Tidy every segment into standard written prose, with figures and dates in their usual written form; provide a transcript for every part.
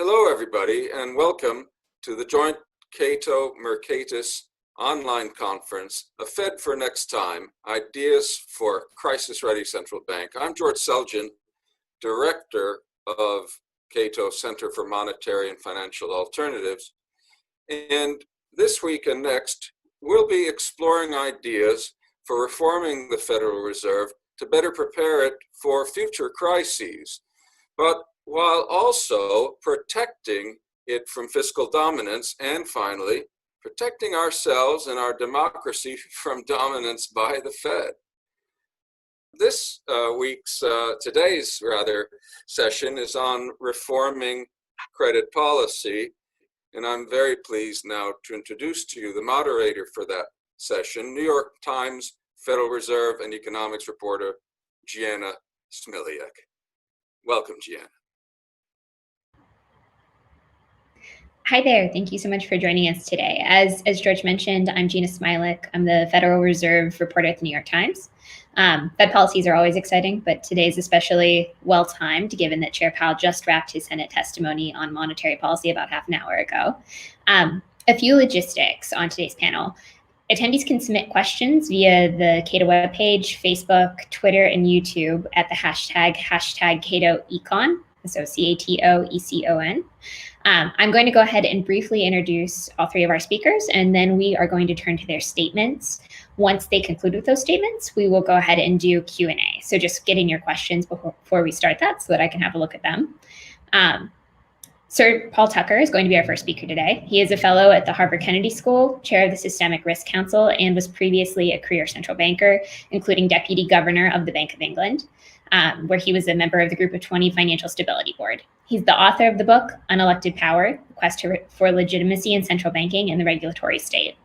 Hello, everybody, and welcome to the joint Cato Mercatus online conference, A Fed for Next Time, Ideas for Crisis-Ready Central Bank. I'm George Selgin, Director of Cato Center for Monetary and Financial Alternatives. And this week and next, we'll be exploring ideas for reforming the Federal Reserve to better prepare it for future crises, but while also protecting it from fiscal dominance, and finally, protecting ourselves and our democracy from dominance by the Fed. This today's session is on reforming credit policy, and I'm very pleased now to introduce to you the moderator for that session, New York Times Federal Reserve and economics reporter, 𝐏𝐻𝐃 Smiljak. Welcome, 𝐏𝐻𝐃. Hi there. Thank you so much for joining us today. As George mentioned, I'm 𝐏𝐻𝐃 Smiljak. I'm the Federal Reserve reporter at the New York Times. Fed policies are always exciting, but today is especially well-timed given that Chair Powell just wrapped his Senate testimony on monetary policy about half an hour ago. A few logistics on today's panel. Attendees can submit questions via the Cato webpage, Facebook, Twitter, and YouTube at the hashtag #CatoEcon, so CATOECON. I'm going to go ahead and briefly introduce all three of our speakers, and then we are going to turn to their statements. Once they conclude with those statements, we will go ahead and do Q&A. So just get in your questions before we start that so that I can have a look at them. Sir Paul Tucker is going to be our first speaker today. He is a fellow at the Harvard Kennedy School, chair of the Systemic Risk Council, and was previously a career central banker, including deputy governor of the Bank of England, where he was a member of the Group of 20 Financial Stability Board. He's the author of the book, Unelected Power, The Quest for Legitimacy in Central Banking and the Regulatory State.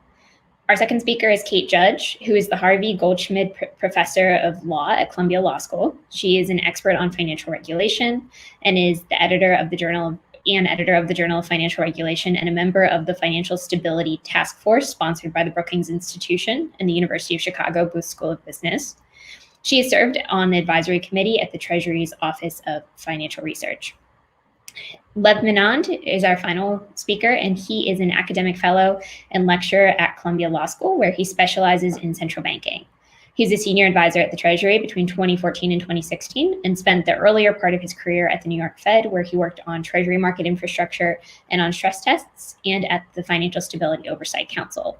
Our second speaker is Kate Judge, who is the Harvey Goldschmid Professor of Law at Columbia Law School. She is an expert on financial regulation and is the editor of the Journal of Financial Regulation and a member of the Financial Stability Task Force sponsored by the Brookings Institution and the University of Chicago Booth School of Business. She has served on the advisory committee at the Treasury's Office of Financial Research. Lev Menand is our final speaker, and he is an academic fellow and lecturer at Columbia Law School, where he specializes in central banking. He's a senior advisor at the Treasury between 2014 and 2016 and spent the earlier part of his career at the New York Fed, where he worked on Treasury market infrastructure and on stress tests, and at the Financial Stability Oversight Council.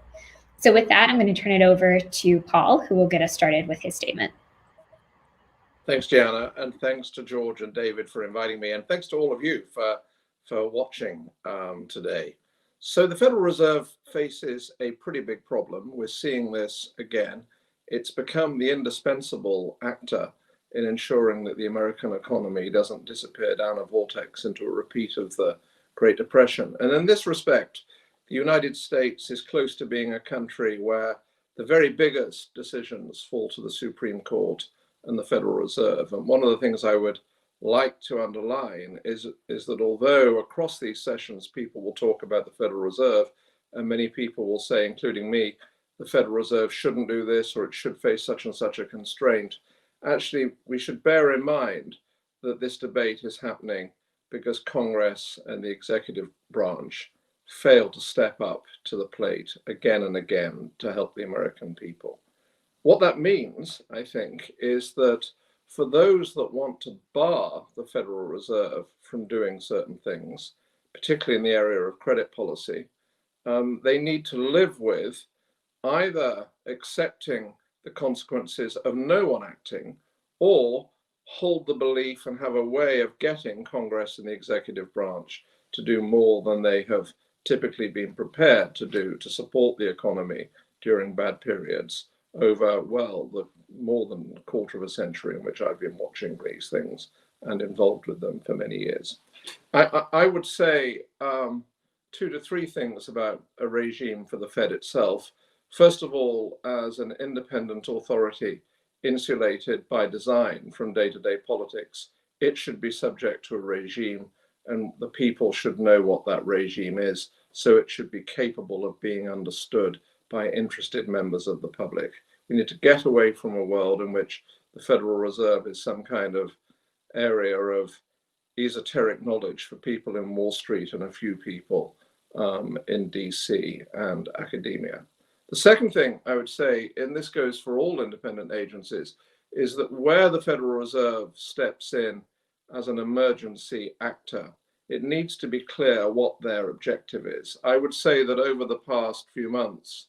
So with that, I'm going to turn it over to Paul, who will get us started with his statement. Thanks, 𝐏𝐻𝐃, and thanks to George and David for inviting me, and thanks to all of you for watching today. So the Federal Reserve faces a pretty big problem. We're seeing this again. It's become the indispensable actor in ensuring that the American economy doesn't disappear down a vortex into a repeat of the Great Depression. And in this respect, the United States is close to being a country where the very biggest decisions fall to the Supreme Court and the Federal Reserve. And one of the things I would like to underline is that although across these sessions people will talk about the Federal Reserve, and many people will say, including me, the Federal Reserve shouldn't do this or it should face such and such a constraint, actually we should bear in mind that this debate is happening because Congress and the executive branch failed to step up to the plate again and again to help the American people. What that means, I think, is that for those that want to bar the Federal Reserve from doing certain things, particularly in the area of credit policy, they need to live with either accepting the consequences of no one acting or hold the belief and have a way of getting Congress and the executive branch to do more than they have typically been prepared to do to support the economy during bad periods over, well, the more than a quarter of a century in which I've been watching these things and involved with them for many years. I would say 2 to 3 things about a regime for the Fed itself. First of all, as an independent authority insulated by design from day-to-day politics, it should be subject to a regime, and the people should know what that regime is, so it should be capable of being understood by interested members of the public. We need to get away from a world in which the Federal Reserve is some kind of area of esoteric knowledge for people in Wall Street and a few people in DC and academia. The second thing I would say, and this goes for all independent agencies, is that where the Federal Reserve steps in as an emergency actor, it needs to be clear what their objective is. I would say that over the past few months,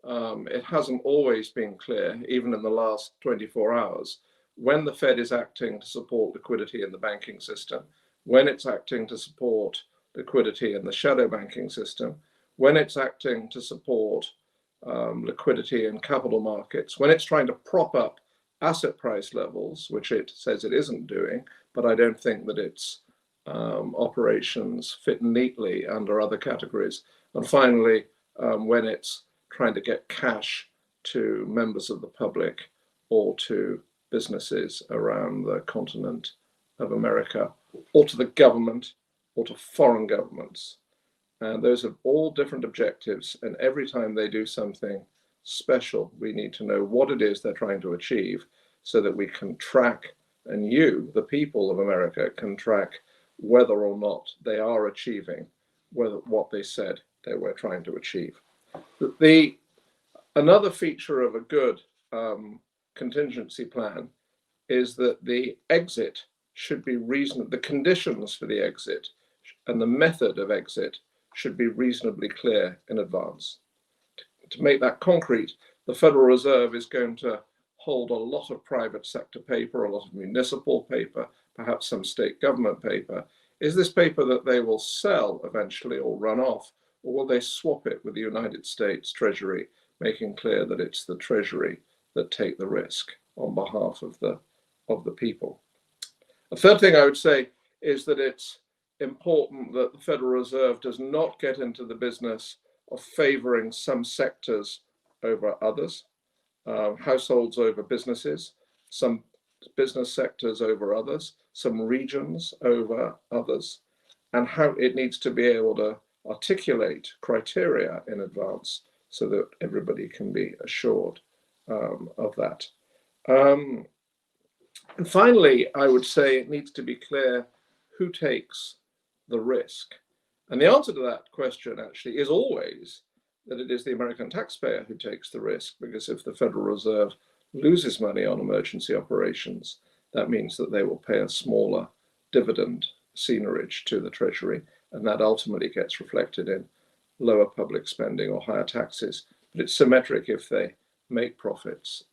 it hasn't always been clear, even in the last 24 hours, when the Fed is acting to support liquidity in the banking system, when it's acting to support liquidity in the shadow banking system, when it's acting to support liquidity in capital markets, when it's trying to prop up asset price levels, which it says it isn't doing, but I don't think that its operations fit neatly under other categories. And finally, when it's trying to get cash to members of the public or to businesses around the continent of America, or to the government, or to foreign governments. And those are all different objectives. And every time they do something special, we need to know what it is they're trying to achieve so that we can track, and you, the people of America, can track whether or not they are achieving what they said they were trying to achieve. Another feature of a good contingency plan is that the exit should be reasonable. The conditions for the exit and the method of exit should be reasonably clear in advance. To make that concrete, the Federal Reserve is going to hold a lot of private sector paper, a lot of municipal paper, perhaps some state government paper. Is this paper that they will sell eventually or run off, or will they swap it with the United States Treasury, making clear that it's the Treasury that take the risk on behalf of the people? A third thing I would say is that it's important that the Federal Reserve does not get into the business of favoring some sectors over others, households over businesses, some business sectors over others, some regions over others, and how it needs to be able to articulate criteria in advance so that everybody can be assured of that. And finally, I would say it needs to be clear who takes the risk. And the answer to that question actually is always that it is the American taxpayer who takes the risk, because if the Federal Reserve loses money on emergency operations, that means that they will pay a smaller dividend seigniorage to the Treasury, and that ultimately gets reflected in lower public spending or higher taxes. But it's symmetric if they make profits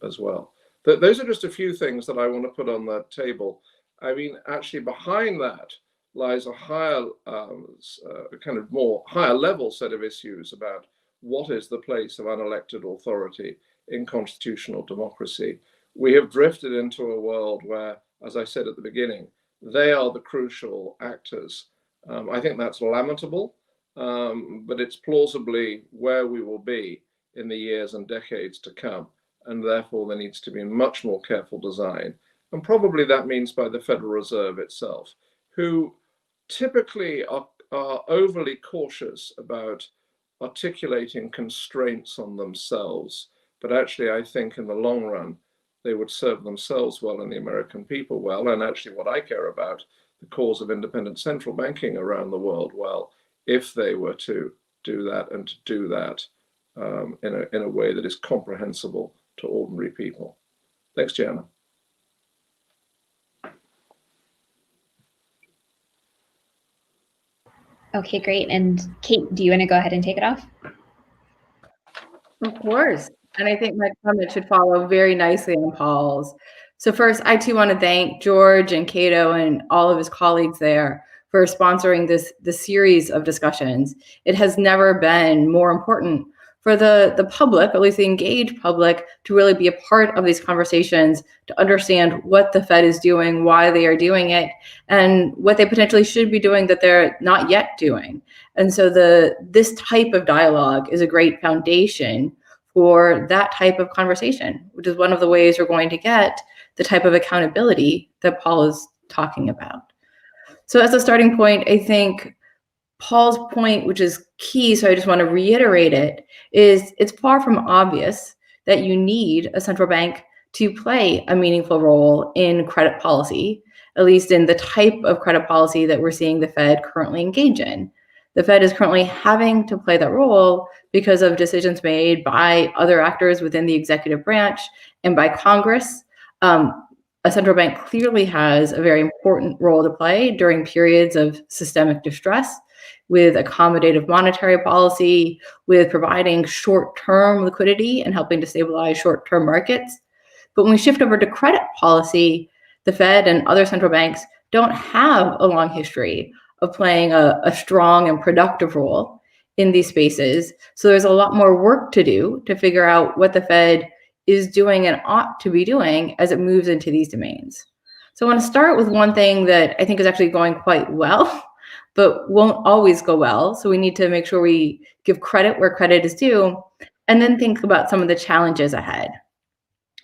as well. But those are just a few things that I want to put on the table. I mean, actually behind that lies a higher, kind of more higher level set of issues about what is the place of unelected authority in constitutional democracy. We have drifted into a world where, as I said at the beginning, they are the crucial actors. I think that's lamentable, but it's plausibly where we will be in the years and decades to come. And therefore there needs to be much more careful design. And probably that means by the Federal Reserve itself, who typically are overly cautious about articulating constraints on themselves. But actually, I think in the long run, they would serve themselves well and the American people well. And actually what I care about, the cause of independent central banking around the world well, if they were to do that and to do that in a way that is comprehensible to ordinary people. Thanks, Gianna. Okay, great. And Kate, do you want to go ahead and take it off? Of course. And I think my comment should follow very nicely on Paul's. So first, I too want to thank George and Cato and all of his colleagues there for sponsoring this series of discussions. It has never been more important for the public, at least the engaged public, to really be a part of these conversations, to understand what the Fed is doing, why they are doing it, and what they potentially should be doing that they're not yet doing. And so this type of dialogue is a great foundation for that type of conversation, which is one of the ways we're going to get the type of accountability that Paul is talking about. So as a starting point, I think Paul's point, which is key, so I just want to reiterate it, is it's far from obvious that you need a central bank to play a meaningful role in credit policy, at least in the type of credit policy that we're seeing the Fed currently engage in. The Fed is currently having to play that role because of decisions made by other actors within the executive branch and by Congress. A central bank clearly has a very important role to play during periods of systemic distress, with accommodative monetary policy, with providing short-term liquidity and helping to stabilize short-term markets. But when we shift over to credit policy, the Fed and other central banks don't have a long history of playing a strong and productive role in these spaces. So there's a lot more work to do to figure out what the Fed is doing and ought to be doing as it moves into these domains. So I want to start with one thing that I think is actually going quite well, but won't always go well. So we need to make sure we give credit where credit is due, and then think about some of the challenges ahead.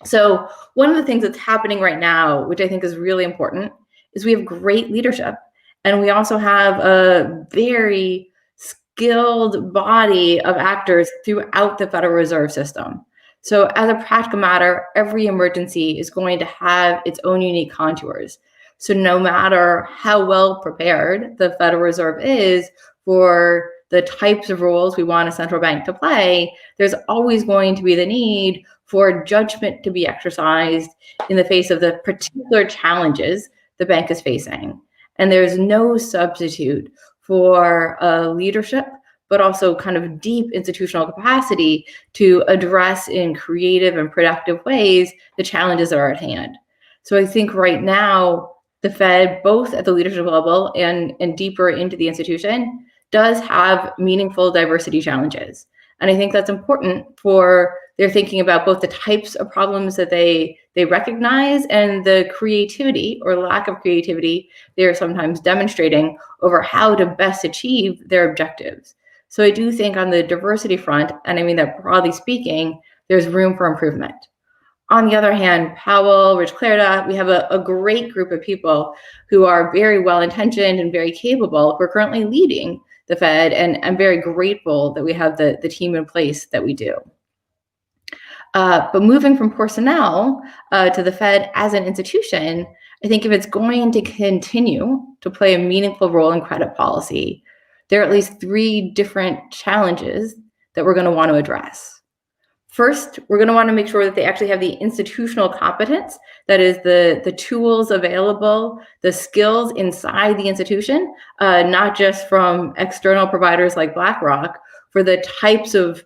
So one of the things that's happening right now, which I think is really important, is we have great leadership. And we also have a very skilled body of actors throughout the Federal Reserve System. So as a practical matter, every emergency is going to have its own unique contours. So no matter how well prepared the Federal Reserve is for the types of roles we want a central bank to play, there's always going to be the need for judgment to be exercised in the face of the particular challenges the bank is facing. And there's no substitute for leadership, but also kind of deep institutional capacity to address in creative and productive ways the challenges that are at hand. So I think right now, the Fed, both at the leadership level and deeper into the institution, does have meaningful diversity challenges. And I think that's important for their thinking about both the types of problems that they recognize and the creativity or lack of creativity they're sometimes demonstrating over how to best achieve their objectives. So I do think on the diversity front, and I mean that broadly speaking, there's room for improvement. On the other hand, Powell, Rich Clarida, we have a great group of people who are very well-intentioned and very capable, who are currently leading the Fed, and I'm very grateful that we have the team in place that we do. But moving from personnel to the Fed as an institution, I think if it's going to continue to play a meaningful role in credit policy, there are at least 3 different challenges that we're going to want to address. First, we're going to want to make sure that they actually have the institutional competence, that is the tools available, the skills inside the institution, not just from external providers like BlackRock, for the types of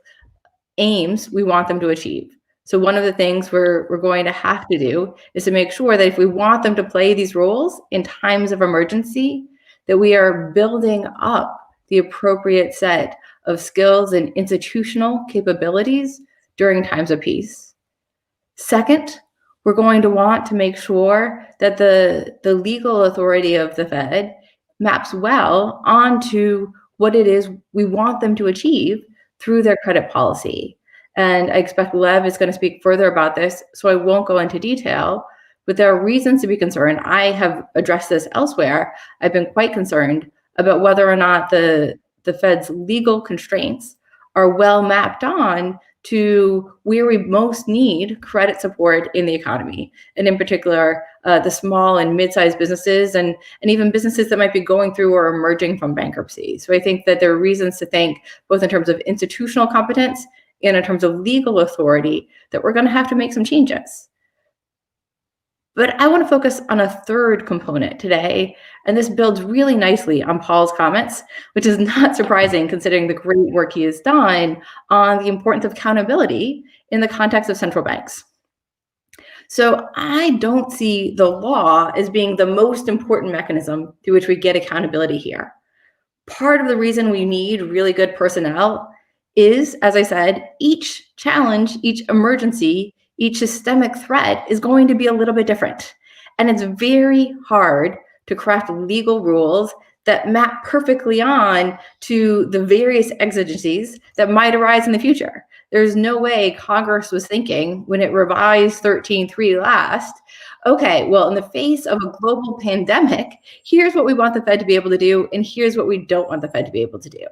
aims we want them to achieve. So one of the things we're going to have to do is to make sure that if we want them to play these roles in times of emergency, that we are building up the appropriate set of skills and institutional capabilities during times of peace. Second, we're going to want to make sure that the legal authority of the Fed maps well onto what it is we want them to achieve through their credit policy. And I expect Lev is going to speak further about this, so I won't go into detail, but there are reasons to be concerned. I have addressed this elsewhere. I've been quite concerned about whether or not the Fed's legal constraints are well mapped on to where we most need credit support in the economy, and in particular, the small and mid-sized businesses and even businesses that might be going through or emerging from bankruptcy. So I think that there are reasons to think, both in terms of institutional competence and in terms of legal authority, that we're going to have to make some changes. But I want to focus on a third component today, and this builds really nicely on Paul's comments, which is not surprising considering the great work he has done on the importance of accountability in the context of central banks. So I don't see the law as being the most important mechanism through which we get accountability here. Part of the reason we need really good personnel is, as I said, each challenge, each emergency, each systemic threat is going to be a little bit different. And it's very hard to craft legal rules that map perfectly on to the various exigencies that might arise in the future. There's no way Congress was thinking when it revised 13.3 last, okay, well, in the face of a global pandemic, here's what we want the Fed to be able to do, and here's what we don't want the Fed to be able to do.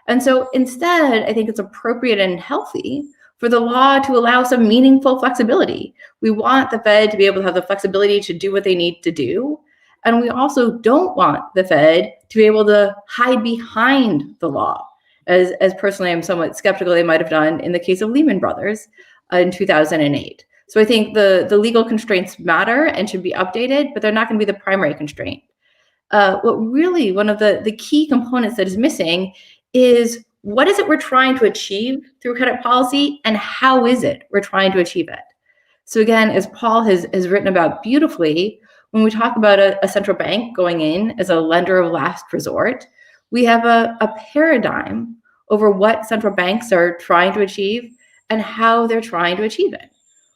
And so instead, I think it's appropriate and healthy for the law to allow some meaningful flexibility. We want the Fed to be able to have the flexibility to do what they need to do. And we also don't want the Fed to be able to hide behind the law, as personally I'm somewhat skeptical they might have done in the case of Lehman Brothers in 2008. So I think the legal constraints matter and should be updated, but they're not going to be the primary constraint. What really, one of the key components that is missing is what is it we're trying to achieve through credit policy, and how is it we're trying to achieve it? So again, as Paul has written about beautifully, when we talk about a central bank going in as a lender of last resort, we have a paradigm over what central banks are trying to achieve and how they're trying to achieve it.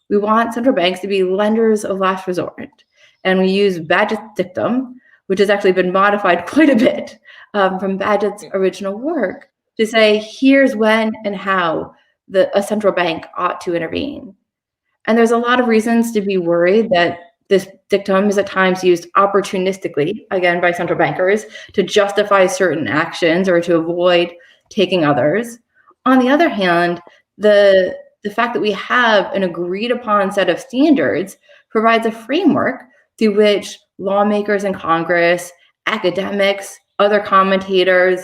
We want central banks to be lenders of last resort. And we use Bagehot's dictum, which has actually been modified quite a bit from Bagehot's original work, to say, here's when and how a central bank ought to intervene. And there's a lot of reasons to be worried that this dictum is at times used opportunistically, again, by central bankers to justify certain actions or to avoid taking others. On the other hand, the fact that we have an agreed upon set of standards provides a framework through which lawmakers in Congress, academics, other commentators,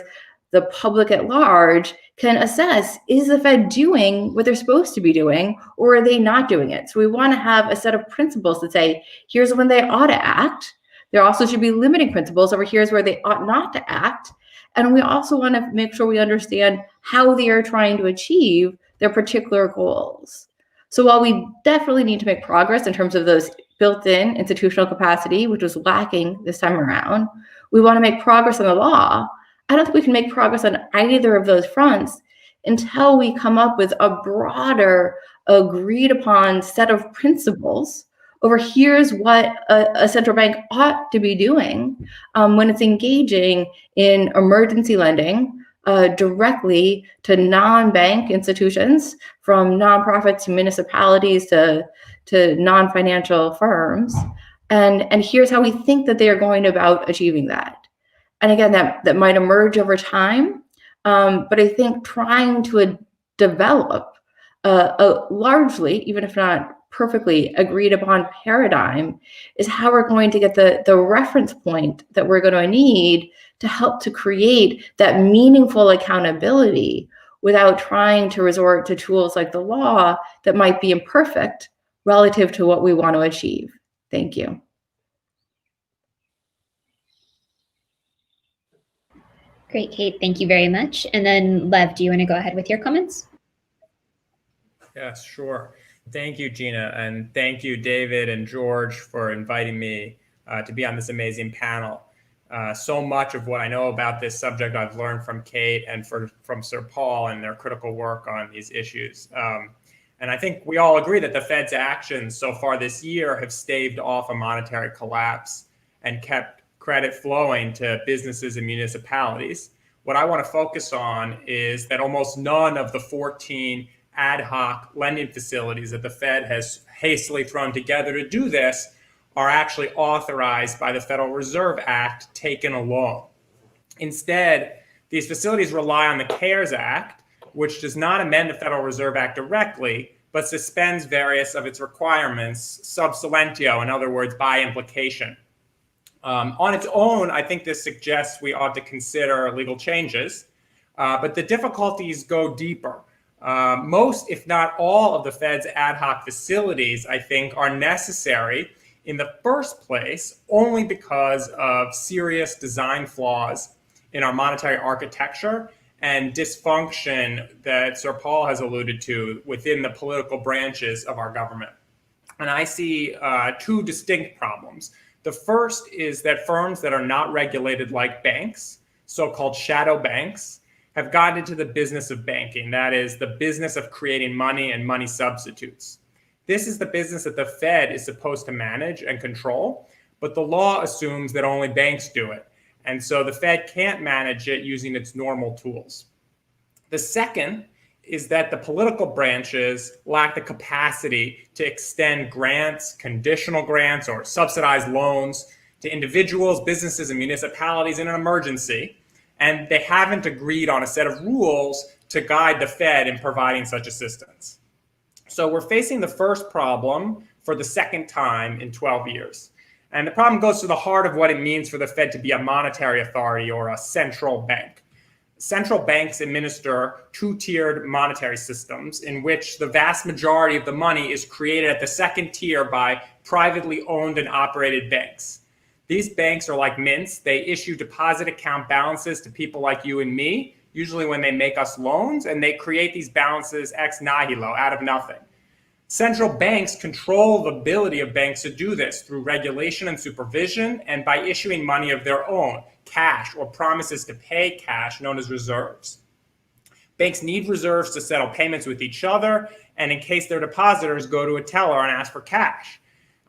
the public at large can assess, is the Fed doing what they're supposed to be doing, or are they not doing it? So we want to have a set of principles that say, here's when they ought to act. There also should be limiting principles over here's where they ought not to act. And we also want to make sure we understand how they are trying to achieve their particular goals. So while we definitely need to make progress in terms of those built-in institutional capacity, which was lacking this time around, we want to make progress on the law. I don't think we can make progress on either of those fronts until we come up with a broader, agreed upon set of principles over here's what a central bank ought to be doing when it's engaging in emergency lending directly to non-bank institutions, from nonprofits to municipalities to non-financial firms. And here's how we think that they are going about achieving that. And again, that might emerge over time, but I think trying to develop a largely, even if not perfectly agreed upon paradigm is how we're going to get the reference point that we're going to need to help to create that meaningful accountability without trying to resort to tools like the law that might be imperfect relative to what we want to achieve. Thank you. Great, Kate. Thank you very much. And then Lev, do you want to go ahead with your comments? Yes, sure. Thank you, Gina. And thank you, David and George, for inviting me to be on this amazing panel. So much of what I know about this subject I've learned from Kate and from Sir Paul and their critical work on these issues. And I think we all agree that the Fed's actions so far this year have staved off a monetary collapse and kept credit flowing to businesses and municipalities. What I want to focus on is that almost none of the 14 ad hoc lending facilities that the Fed has hastily thrown together to do this are actually authorized by the Federal Reserve Act taken alone. Instead, these facilities rely on the CARES Act, which does not amend the Federal Reserve Act directly, but suspends various of its requirements sub silentio, in other words, by implication. On its own, I think this suggests we ought to consider legal changes, but the difficulties go deeper. Most, if not all, of the Fed's ad hoc facilities, I think, are necessary in the first place only because of serious design flaws in our monetary architecture and dysfunction that Sir Paul has alluded to within the political branches of our government. And I see two distinct problems. The first is that firms that are not regulated like banks, so-called shadow banks, have gotten into the business of banking. That is the business of creating money and money substitutes. This is the business that the Fed is supposed to manage and control, but the law assumes that only banks do it. And so the Fed can't manage it using its normal tools. The second is that the political branches lack the capacity to extend grants, conditional grants, or subsidized loans to individuals, businesses, and municipalities in an emergency. And they haven't agreed on a set of rules to guide the Fed in providing such assistance. So we're facing the first problem for the second time in 12 years. And the problem goes to the heart of what it means for the Fed to be a monetary authority or a central bank. Central banks administer two-tiered monetary systems in which the vast majority of the money is created at the second tier by privately owned and operated banks. These banks are like mints. They issue deposit account balances to people like you and me, usually when they make us loans, and they create these balances ex nihilo, out of nothing. Central banks control the ability of banks to do this through regulation and supervision and by issuing money of their own, cash or promises to pay cash, known as reserves. Banks need reserves to settle payments with each other and in case their depositors go to a teller and ask for cash.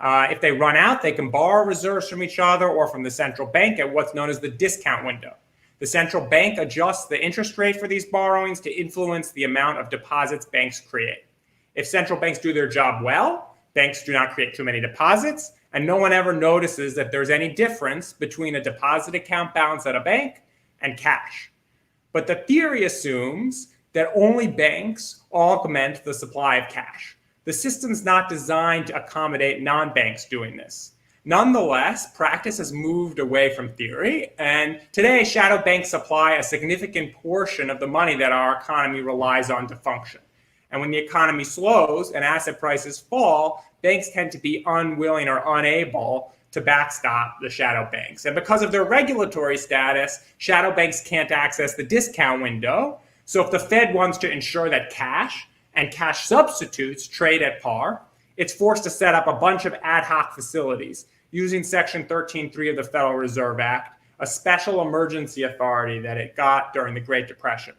If they run out, they can borrow reserves from each other or from the central bank at what's known as the discount window. The central bank adjusts the interest rate for these borrowings to influence the amount of deposits banks create. If central banks do their job well, banks do not create too many deposits, and no one ever notices that there's any difference between a deposit account balance at a bank and cash. But the theory assumes that only banks augment the supply of cash. The system's not designed to accommodate non-banks doing this. Nonetheless, practice has moved away from theory, and today shadow banks supply a significant portion of the money that our economy relies on to function. And when the economy slows and asset prices fall, banks tend to be unwilling or unable to backstop the shadow banks. And because of their regulatory status, shadow banks can't access the discount window. So if the Fed wants to ensure that cash and cash substitutes trade at par, it's forced to set up a bunch of ad hoc facilities using Section 13.3 of the Federal Reserve Act, a special emergency authority that it got during the Great Depression.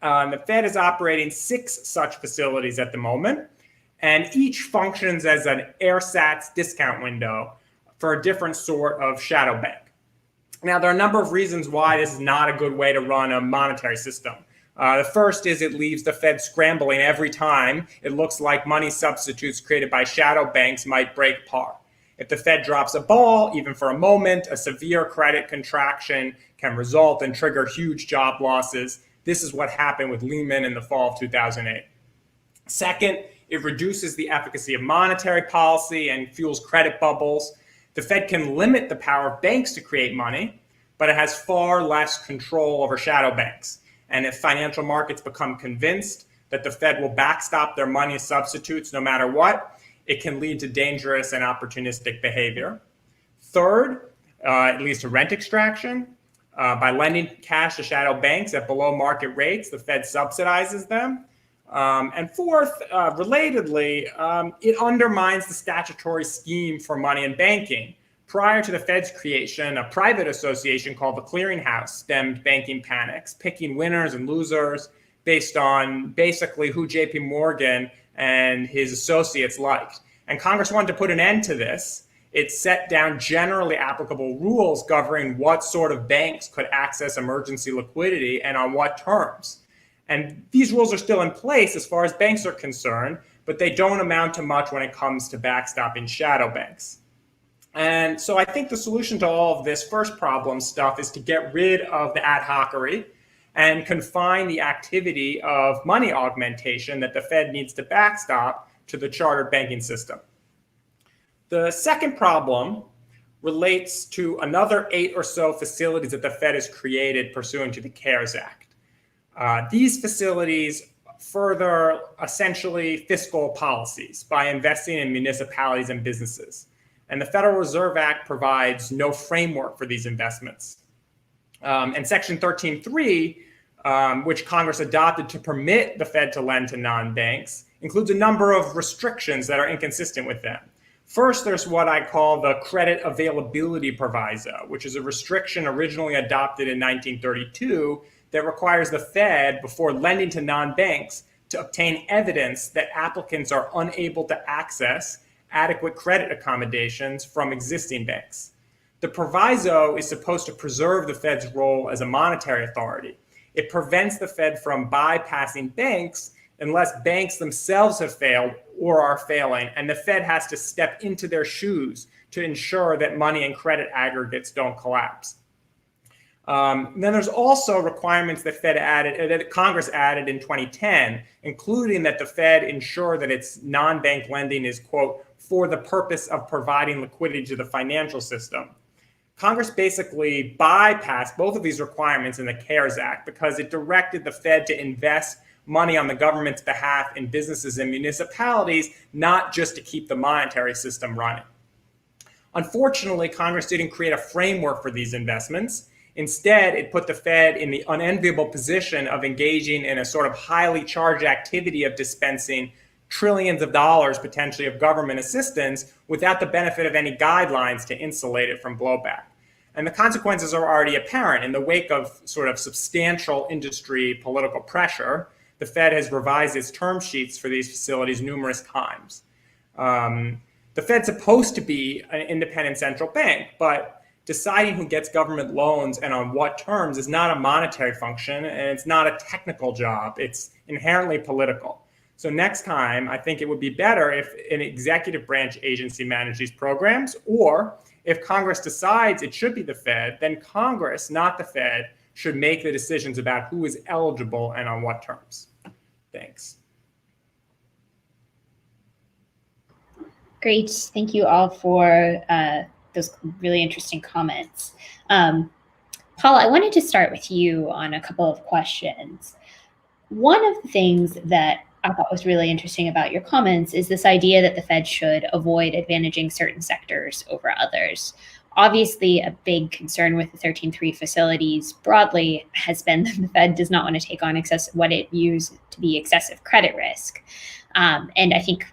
The Fed is operating 6 such facilities at the moment, and each functions as an ersatz discount window for a different sort of shadow bank. Now, there are a number of reasons why this is not a good way to run a monetary system. The first is it leaves the Fed scrambling every time it looks like money substitutes created by shadow banks might break par. If the Fed drops a ball, even for a moment, a severe credit contraction can result and trigger huge job losses. This is what happened with Lehman in the fall of 2008. Second, it reduces the efficacy of monetary policy and fuels credit bubbles. The Fed can limit the power of banks to create money, but it has far less control over shadow banks. And if financial markets become convinced that the Fed will backstop their money substitutes no matter what, it can lead to dangerous and opportunistic behavior. Third, it leads to rent extraction. By lending cash to shadow banks at below market rates, the Fed subsidizes them. And fourth, relatedly, it undermines the statutory scheme for money and banking. Prior to the Fed's creation, a private association called the Clearinghouse stemmed banking panics, picking winners and losers based on basically who JP Morgan and his associates liked. And Congress wanted to put an end to this. It set down generally applicable rules governing what sort of banks could access emergency liquidity and on what terms. And these rules are still in place as far as banks are concerned, but they don't amount to much when it comes to backstopping shadow banks. And so I think the solution to all of this first problem stuff is to get rid of the ad hocery and confine the activity of money augmentation that the Fed needs to backstop to the chartered banking system. The second problem relates to another 8 or so facilities that the Fed has created pursuant to the CARES Act. These facilities further essentially fiscal policies by investing in municipalities and businesses. And the Federal Reserve Act provides no framework for these investments. And Section 13.3, which Congress adopted to permit the Fed to lend to non-banks, includes a number of restrictions that are inconsistent with them. First, there's what I call the credit availability proviso, which is a restriction originally adopted in 1932 that requires the Fed, before lending to non-banks, to obtain evidence that applicants are unable to access adequate credit accommodations from existing banks. The proviso is supposed to preserve the Fed's role as a monetary authority. It prevents the Fed from bypassing banks unless banks themselves have failed or are failing, and the Fed has to step into their shoes to ensure that money and credit aggregates don't collapse. Then there's also requirements that that Congress added in 2010, including that the Fed ensure that its non-bank lending is, quote, for the purpose of providing liquidity to the financial system. Congress basically bypassed both of these requirements in the CARES Act because it directed the Fed to invest money on the government's behalf in businesses and municipalities, not just to keep the monetary system running. Unfortunately, Congress didn't create a framework for these investments. Instead, it put the Fed in the unenviable position of engaging in a sort of highly charged activity of dispensing trillions of dollars potentially of government assistance without the benefit of any guidelines to insulate it from blowback. And the consequences are already apparent. In the wake of sort of substantial industry political pressure, the Fed has revised its term sheets for these facilities numerous times. The Fed's supposed to be an independent central bank, but deciding who gets government loans and on what terms is not a monetary function, and it's not a technical job. It's inherently political. So next time, I think it would be better if an executive branch agency managed these programs, or if Congress decides it should be the Fed, then Congress, not the Fed, should make the decisions about who is eligible and on what terms. Thanks. Great. Thank you all for those really interesting comments. Paul, I wanted to start with you on a couple of questions. One of the things that I thought was really interesting about your comments is this idea that the Fed should avoid advantaging certain sectors over others. Obviously, a big concern with the 13.3 facilities broadly has been that the Fed does not want to take on what it views to be excessive credit risk. And I think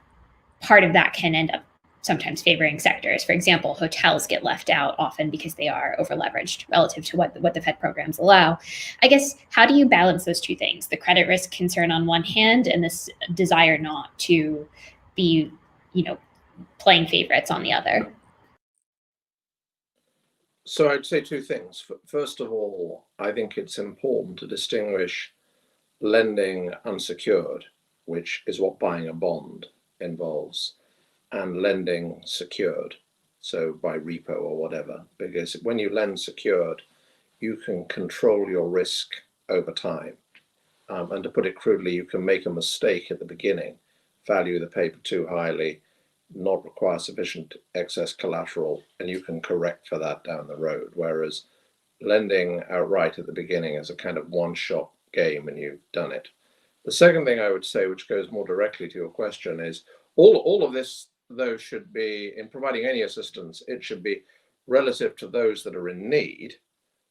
part of that can end up sometimes favoring sectors. For example, hotels get left out often because they are over-leveraged relative to what the Fed programs allow. I guess, how do you balance those two things? The credit risk concern on one hand and this desire not to be, playing favorites on the other? So I'd say two things. First of all, I think it's important to distinguish lending unsecured, which is what buying a bond involves, and lending secured, so by repo or whatever. Because when you lend secured, you can control your risk over time. And to put it crudely, you can make a mistake at the beginning, value the paper too highly, not require sufficient excess collateral, and you can correct for that down the road. Whereas lending outright at the beginning is a kind of one-shot game and you've done it. The second thing I would say, which goes more directly to your question, is all of this, though, should be, in providing any assistance, it should be relative to those that are in need.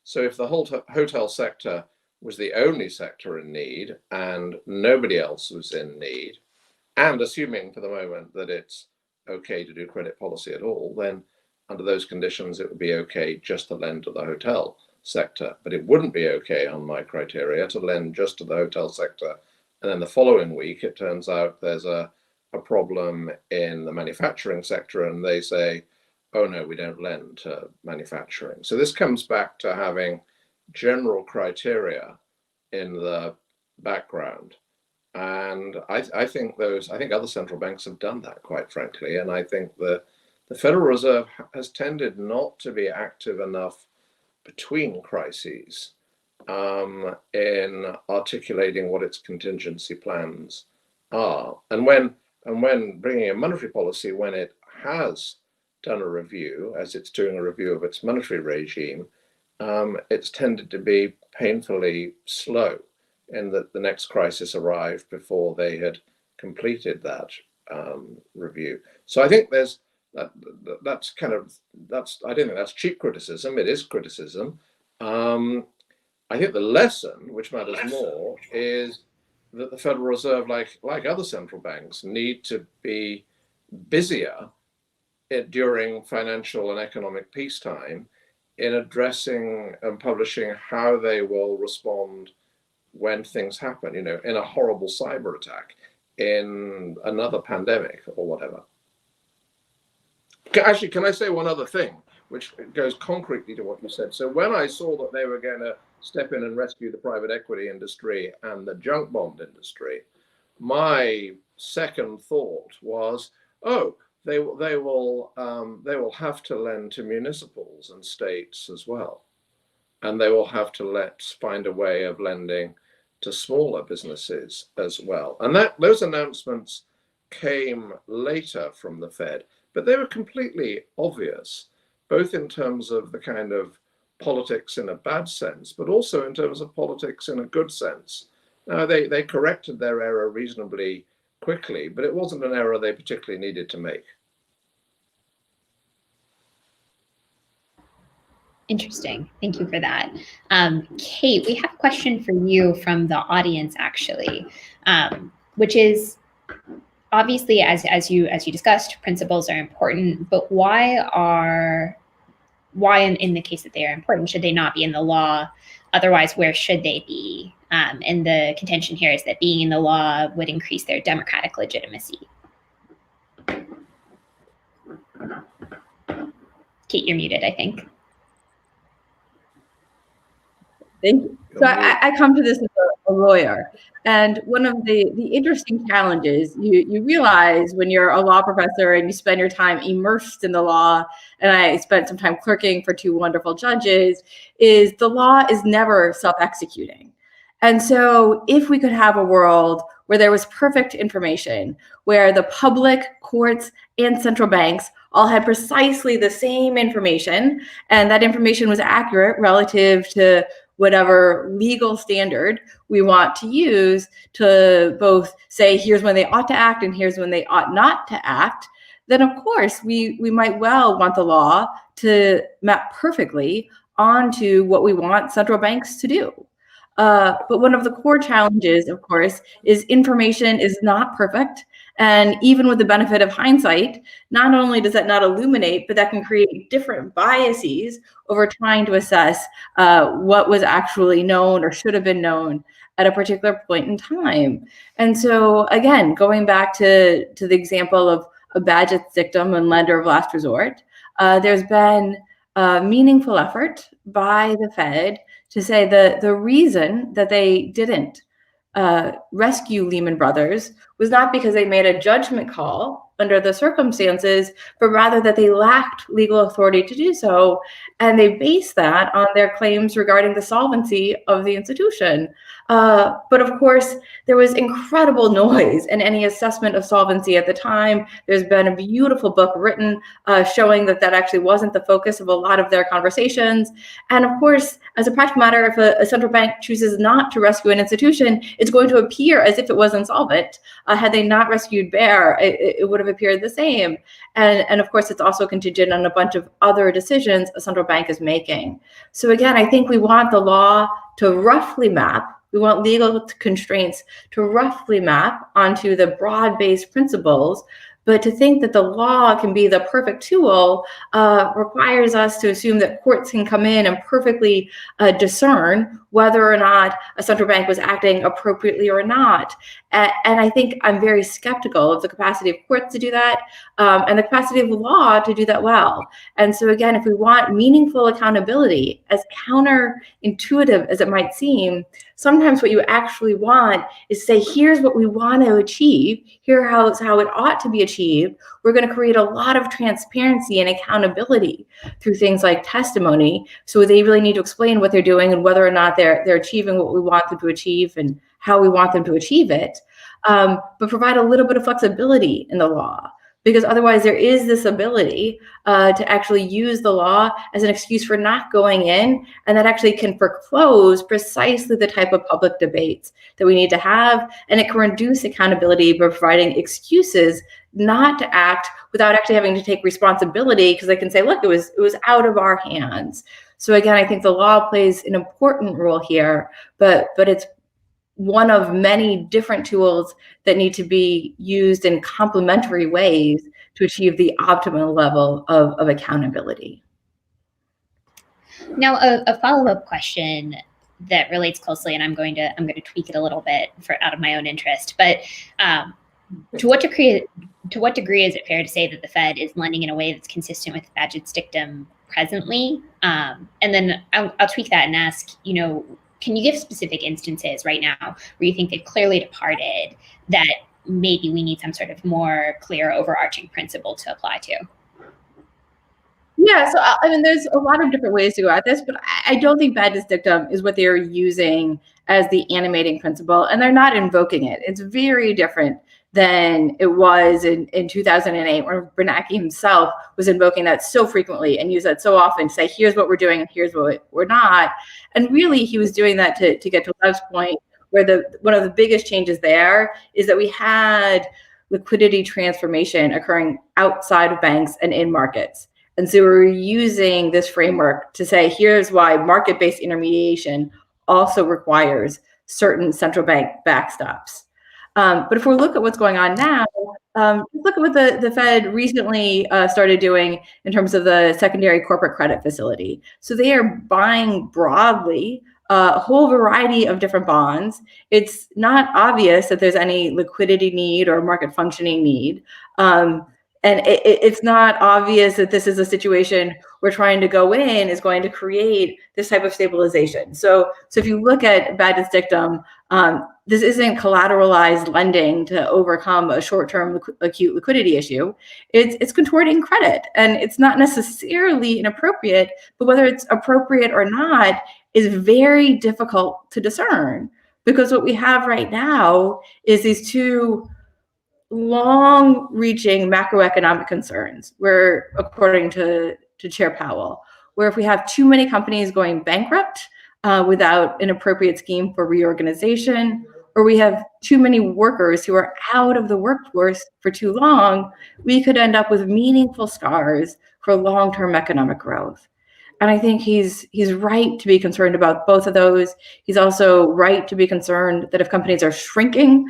So if the whole hotel sector was the only sector in need and nobody else was in need, and assuming for the moment that it's okay to do credit policy at all, then under those conditions, it would be okay just to lend to the hotel sector. But it wouldn't be okay on my criteria to lend just to the hotel sector. And then the following week, it turns out there's a problem in the manufacturing sector, and they say, oh no, we don't lend to manufacturing. So this comes back to having general criteria in the background. And I think other central banks have done that, quite frankly. And I think the Federal Reserve has tended not to be active enough between crises in articulating what its contingency plans are. And when bringing in monetary policy, when it has done a review, as it's doing a review of its monetary regime, it's tended to be painfully slow in that the next crisis arrived before they had completed that review. So I think I don't think that's cheap criticism. It is criticism. I think the lesson, which matters more, is that the Federal Reserve, like other central banks, need to be busier during financial and economic peacetime in addressing and publishing how they will respond when things happen, in a horrible cyber attack, in another pandemic or whatever. Actually, can I say one other thing, which goes concretely to what you said? So when I saw that they were going to step in and rescue the private equity industry and the junk bond industry, my second thought was, oh, they will have to lend to municipals and states as well. and they will have to find a way of lending to smaller businesses as well. And those announcements came later from the Fed, but they were completely obvious, both in terms of the kind of politics in a bad sense, but also in terms of politics in a good sense. Now, they corrected their error reasonably quickly, but it wasn't an error they particularly needed to make. Interesting. Thank you for that. Kate, we have a question for you from the audience, actually, which is, obviously, as you discussed, principles are important, but why in the case that they are important, should they not be in the law? Otherwise, where should they be? And the contention here is that being in the law would increase their democratic legitimacy. Kate, you're muted, I think. Thank you. So I come to this as a lawyer, and one of the interesting challenges you realize when you're a law professor and you spend your time immersed in the law, and I spent some time clerking for 2 wonderful judges, is the law is never self-executing. And so if we could have a world where there was perfect information, where the public, courts, and central banks all had precisely the same information, and that information was accurate relative to whatever legal standard we want to use to both say, here's when they ought to act and here's when they ought not to act, then of course we might well want the law to map perfectly onto what we want central banks to do. But one of the core challenges, of course, is information is not perfect. And even with the benefit of hindsight, not only does that not illuminate, but that can create different biases over trying to assess what was actually known or should have been known at a particular point in time. And so, again, going back to the example of a Bagehot's dictum and lender of last resort, there's been a meaningful effort by the Fed to say the reason that they didn't rescue Lehman Brothers was not because they made a judgment call under the circumstances, but rather that they lacked legal authority to do so. And they based that on their claims regarding the solvency of the institution. But of course, there was incredible noise in any assessment of solvency at the time. There's been a beautiful book written showing that actually wasn't the focus of a lot of their conversations. And of course, as a practical matter, if a central bank chooses not to rescue an institution, it's going to appear as if it was insolvent. Had they not rescued Bear, it would have appeared the same. And of course, it's also contingent on a bunch of other decisions a central bank is making. So again, I think we want the law to roughly map. We want legal constraints to roughly map onto the broad-based principles, but to think that the law can be the perfect tool requires us to assume that courts can come in and perfectly discern whether or not a central bank was acting appropriately or not. And I think I'm very skeptical of the capacity of courts to do that and the capacity of law to do that well. And so again, if we want meaningful accountability, as counterintuitive as it might seem, sometimes what you actually want is to say, here's what we want to achieve, here's how it ought to be achieved. We're going to create a lot of transparency and accountability through things like testimony. So they really need to explain what they're doing and whether or not they're achieving what we want them to achieve and how we want them to achieve it, but provide a little bit of flexibility in the law. Because otherwise there is this ability to actually use the law as an excuse for not going in, and that actually can foreclose precisely the type of public debates that we need to have, and it can reduce accountability by providing excuses not to act without actually having to take responsibility, because they can say, look, it was out of our hands. So again, I think the law plays an important role here, but it's one of many different tools that need to be used in complementary ways to achieve the optimal level of accountability. Now, a follow-up question that relates closely, and I'm going to tweak it a little bit out of my own interest. But to what degree is it fair to say that the Fed is lending in a way that's consistent with Bagehot's dictum presently? And then I'll tweak that and ask, can you give specific instances right now where you think they've clearly departed that maybe we need some sort of more clear overarching principle to apply to? Yeah, so I mean, there's a lot of different ways to go at this, but I don't think Baptist dictum is what they're using as the animating principle, and they're not invoking it. It's very different than it was in 2008, where Bernanke himself was invoking that so frequently and used that so often to say, here's what we're doing and here's what we're not. And really, he was doing that to get to Lev's point, where one of the biggest changes there is that we had liquidity transformation occurring outside of banks and in markets. And so we're using this framework to say, here's why market-based intermediation also requires certain central bank backstops. But if we look at what's going on now, look at what the Fed recently started doing in terms of the secondary corporate credit facility. So they are buying broadly a whole variety of different bonds. It's not obvious that there's any liquidity need or market functioning need. And it's not obvious that this is a situation where trying to go in is going to create this type of stabilization. So if you look at Baptist dictum, this isn't collateralized lending to overcome a short-term acute liquidity issue. It's contorting credit, and it's not necessarily inappropriate, but whether it's appropriate or not is very difficult to discern, because what we have right now is these two long-reaching macroeconomic concerns, where, according to Chair Powell, where if we have too many companies going bankrupt without an appropriate scheme for reorganization, or we have too many workers who are out of the workforce for too long, we could end up with meaningful scars for long-term economic growth. And I think he's right to be concerned about both of those. He's also right to be concerned that if companies are shrinking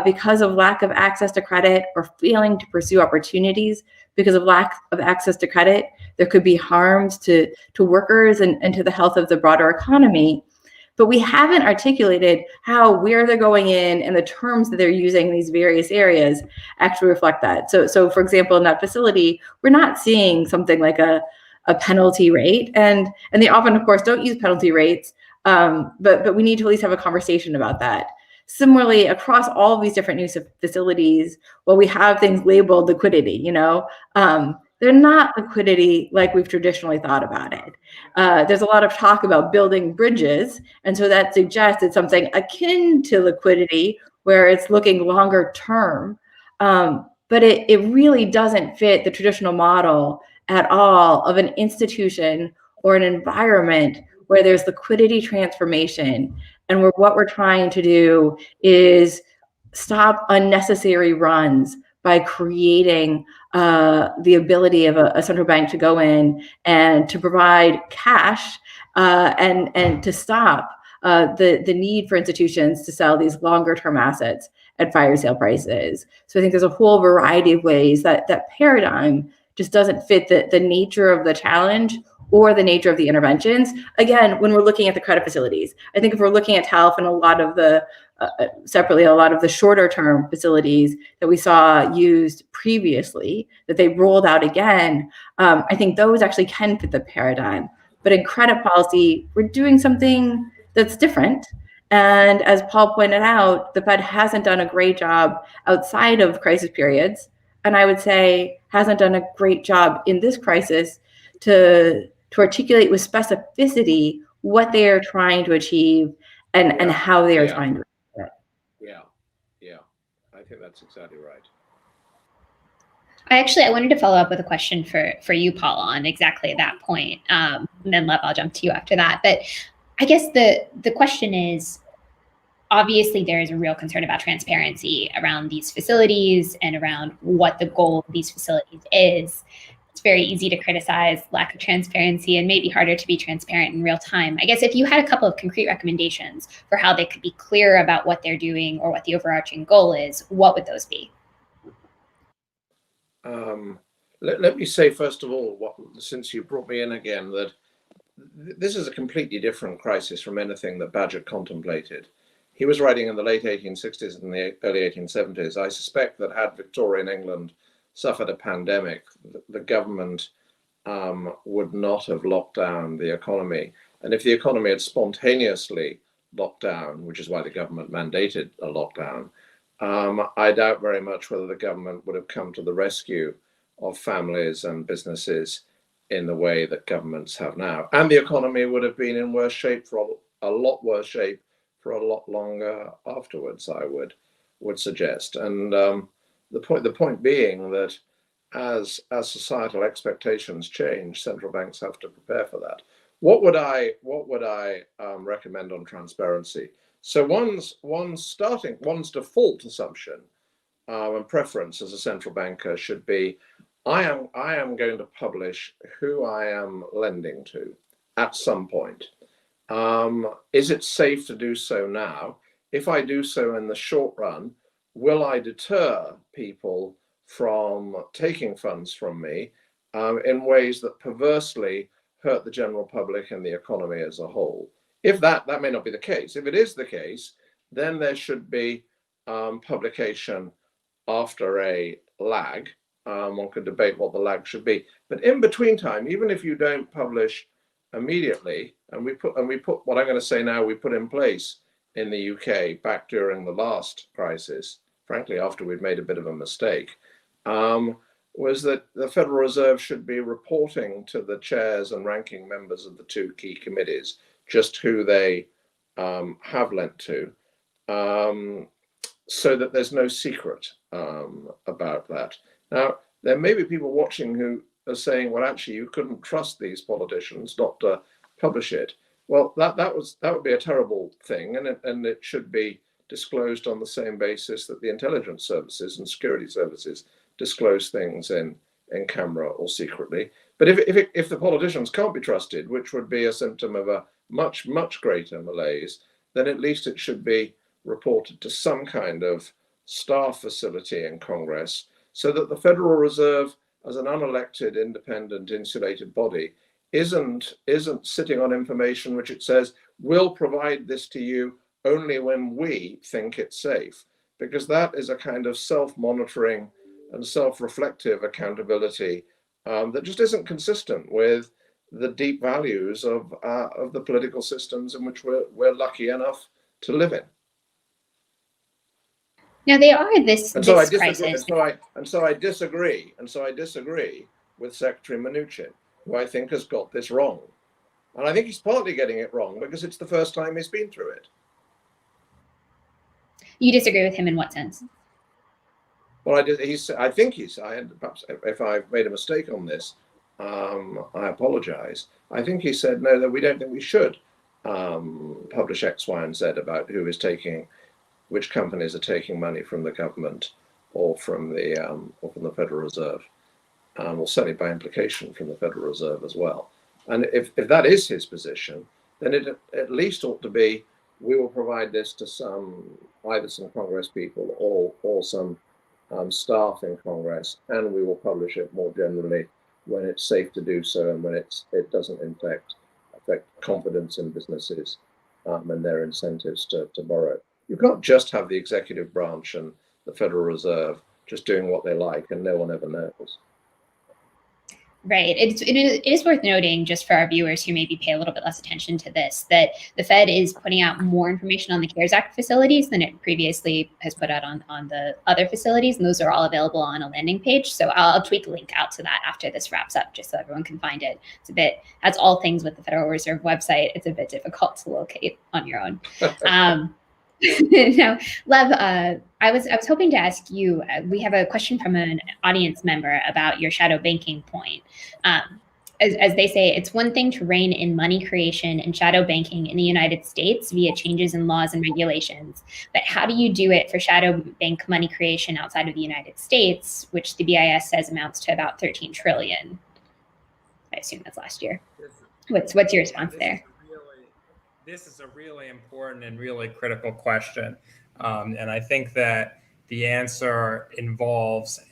because of lack of access to credit, or failing to pursue opportunities because of lack of access to credit, there could be harms to workers and to the health of the broader economy. But we haven't articulated where they're going in and the terms that they're using in these various areas actually reflect that. So for example, in that facility, we're not seeing something like a penalty rate, and they often, of course, don't use penalty rates, but we need to at least have a conversation about that. Similarly, across all of these different new facilities, well, we have things labeled liquidity, they're not liquidity like we've traditionally thought about it. There's a lot of talk about building bridges, and so that suggests it's something akin to liquidity, where it's looking longer term, but it really doesn't fit the traditional model at all of an institution or an environment where there's liquidity transformation, and where what we're trying to do is stop unnecessary runs by creating the ability of a central bank to go in and to provide cash and to stop the need for institutions to sell these longer term assets at fire sale prices. So I think there's a whole variety of ways that paradigm just doesn't fit the nature of the challenge or the nature of the interventions. Again, when we're looking at the credit facilities, I think if we're looking at TALF and a lot of the separately, a lot of the shorter term facilities that we saw used previously, that they rolled out again, I think those actually can fit the paradigm. But in credit policy, we're doing something that's different. And as Paul pointed out, the Fed hasn't done a great job outside of crisis periods, and I would say hasn't done a great job in this crisis to articulate with specificity what they are trying to achieve and how they are trying to achieve it. Yeah, I think that's exactly right. I wanted to follow up with a question for you, Paul, on exactly that point. And then Lev, I'll jump to you after that. But I guess the question is, obviously there is a real concern about transparency around these facilities and around what the goal of these facilities is. It's very easy to criticize lack of transparency and maybe harder to be transparent in real time. I guess if you had a couple of concrete recommendations for how they could be clear about what they're doing or what the overarching goal is, what would those be? Let me say, first of all, since you brought me in again, that this is a completely different crisis from anything that Bagehot contemplated. He was writing in the late 1860s and the early 1870s. I suspect that had Victorian England suffered a pandemic, the government would not have locked down the economy. And if the economy had spontaneously locked down, which is why the government mandated a lockdown, I doubt very much whether the government would have come to the rescue of families and businesses in the way that governments have now. And the economy would have been in worse shape for a lot worse shape for a lot longer afterwards, I would suggest. And the point being that as societal expectations change, central banks have to prepare for that. What would I recommend on transparency? So one's default assumption and preference as a central banker should be, I am going to publish who I am lending to at some point. Is it safe to do so now? If I do so in the short run, will I deter people from taking funds from me in ways that perversely hurt the general public and the economy as a whole? If that may not be the case. If it is the case, then there should be publication after a lag. One could debate what the lag should be, but in between time, even if you don't publish immediately, and we put what I'm going to say now, we put in place in the UK back during the last crisis, frankly, after we'd made a bit of a mistake, was that the Federal Reserve should be reporting to the chairs and ranking members of the two key committees just who they have lent to, so that there's no secret about that. Now, there may be people watching who are saying, well, actually, you couldn't trust these politicians not to publish it. Well, that would be a terrible thing, and it should be disclosed on the same basis that the intelligence services and security services disclose things in camera or secretly. But if the politicians can't be trusted, which would be a symptom of a much greater malaise, then at least it should be reported to some kind of staff facility in Congress, so that the Federal Reserve, as an unelected, independent, insulated body, isn't sitting on information which it says, we'll provide this to you only when we think it's safe, because that is a kind of self-monitoring and self-reflective accountability that just isn't consistent with the deep values of the political systems in which we're lucky enough to live in. Now they are this crisis. I disagree with Secretary Mnuchin, who I think has got this wrong. And I think he's partly getting it wrong because it's the first time he's been through it. You disagree with him in what sense? Well, perhaps if I've made a mistake on this, I apologize. I think he said, no, that we don't think we should publish X, Y, and Z about who is taking, which companies are taking money from the government or from the Federal Reserve, or certainly by implication from the Federal Reserve as well. And if that is his position, then it at least ought to be, we will provide this to either some Congress people or some staff in Congress, and we will publish it more generally when it's safe to do so and when it doesn't affect confidence in businesses and their incentives to borrow. You can't just have the executive branch and the Federal Reserve just doing what they like and no one ever knows. Right. It is worth noting, just for our viewers who maybe pay a little bit less attention to this, that the Fed is putting out more information on the CARES Act facilities than it previously has put out on the other facilities. And those are all available on a landing page. So I'll tweet a link out to that after this wraps up, just so everyone can find it. As all things with the Federal Reserve website, it's a bit difficult to locate on your own. Now, Lev, I was hoping to ask you, we have a question from an audience member about your shadow banking point. As they say, it's one thing to rein in money creation and shadow banking in the United States via changes in laws and regulations. But how do you do it for shadow bank money creation outside of the United States, which the BIS says amounts to about 13 trillion? I assume that's last year. What's your response there? This is a really important and really critical question. And I think that the answer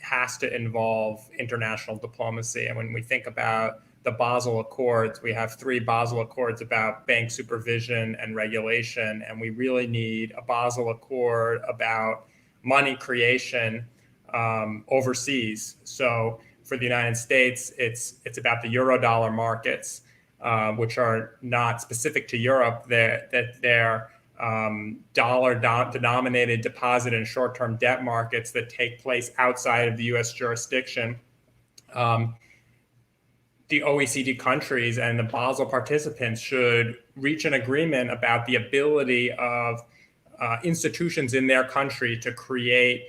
has to involve international diplomacy. And when we think about the Basel Accords, we have 3 Basel Accords about bank supervision and regulation. And we really need a Basel Accord about money creation overseas. So for the United States, it's about the Eurodollar markets, which are not specific to Europe. They're dollar-denominated deposit and short-term debt markets that take place outside of the U.S. jurisdiction. the OECD countries and the Basel participants should reach an agreement about the ability of institutions in their country to create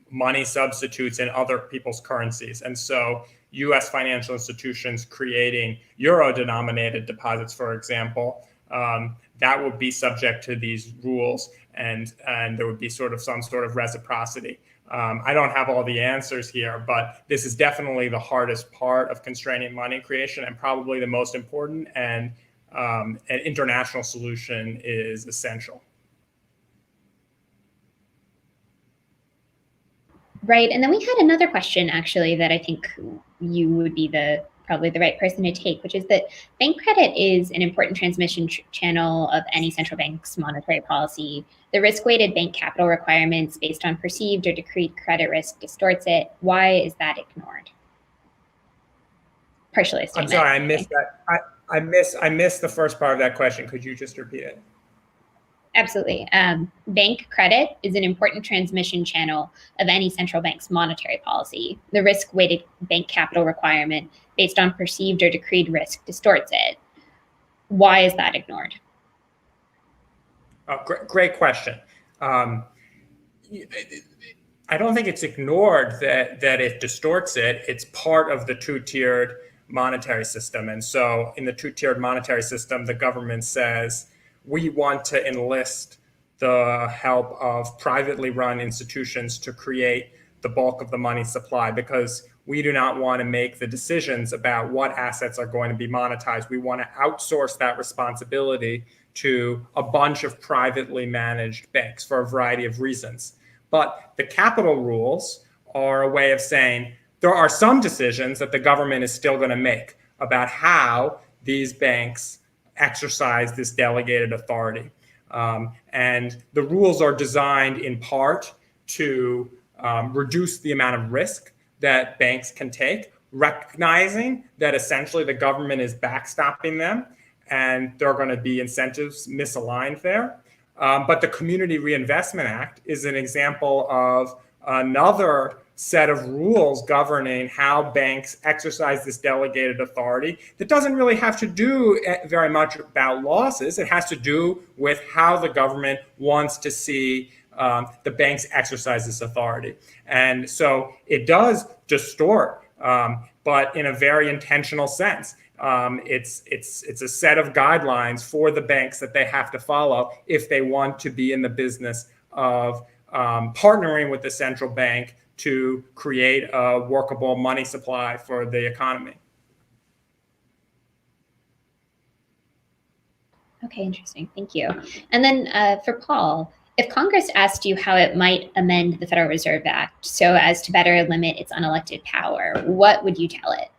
money substitutes in other people's currencies. And so US financial institutions creating euro-denominated deposits, for example, that would be subject to these rules, and there would be some sort of reciprocity. I don't have all the answers here, but this is definitely the hardest part of constraining money creation and probably the most important, and an international solution is essential. Right. And then we had another question, actually, that I think you would be probably the right person to take, which is that bank credit is an important transmission channel of any central bank's monetary policy. The risk-weighted bank capital requirements based on perceived or decreed credit risk distorts it. Why is that ignored? Partially a statement. I'm sorry, I missed that. I missed the first part of that question. Could you just repeat it? Absolutely. Bank credit is an important transmission channel of any central bank's monetary policy. The risk-weighted bank capital requirement based on perceived or decreed risk distorts it. Why is that ignored? Great question. I don't think it's ignored that it distorts it. It's part of the two-tiered monetary system. And so in the two-tiered monetary system, the government says, we want to enlist the help of privately run institutions to create the bulk of the money supply, because we do not want to make the decisions about what assets are going to be monetized. We want to outsource that responsibility to a bunch of privately managed banks for a variety of reasons. But the capital rules are a way of saying there are some decisions that the government is still going to make about how these banks exercise this delegated authority. And the rules are designed in part to reduce the amount of risk that banks can take, recognizing that essentially the government is backstopping them and there are going to be incentives misaligned there. But the Community Reinvestment Act is an example of another set of rules governing how banks exercise this delegated authority that doesn't really have to do very much about losses. It has to do with how the government wants to see the banks exercise this authority. And so it does distort, but in a very intentional sense. It's a set of guidelines for the banks that they have to follow if they want to be in the business of partnering with the central bank to create a workable money supply for the economy. Okay, interesting. Thank you. And then for Paul, if Congress asked you how it might amend the Federal Reserve Act so as to better limit its unelected power, what would you tell it?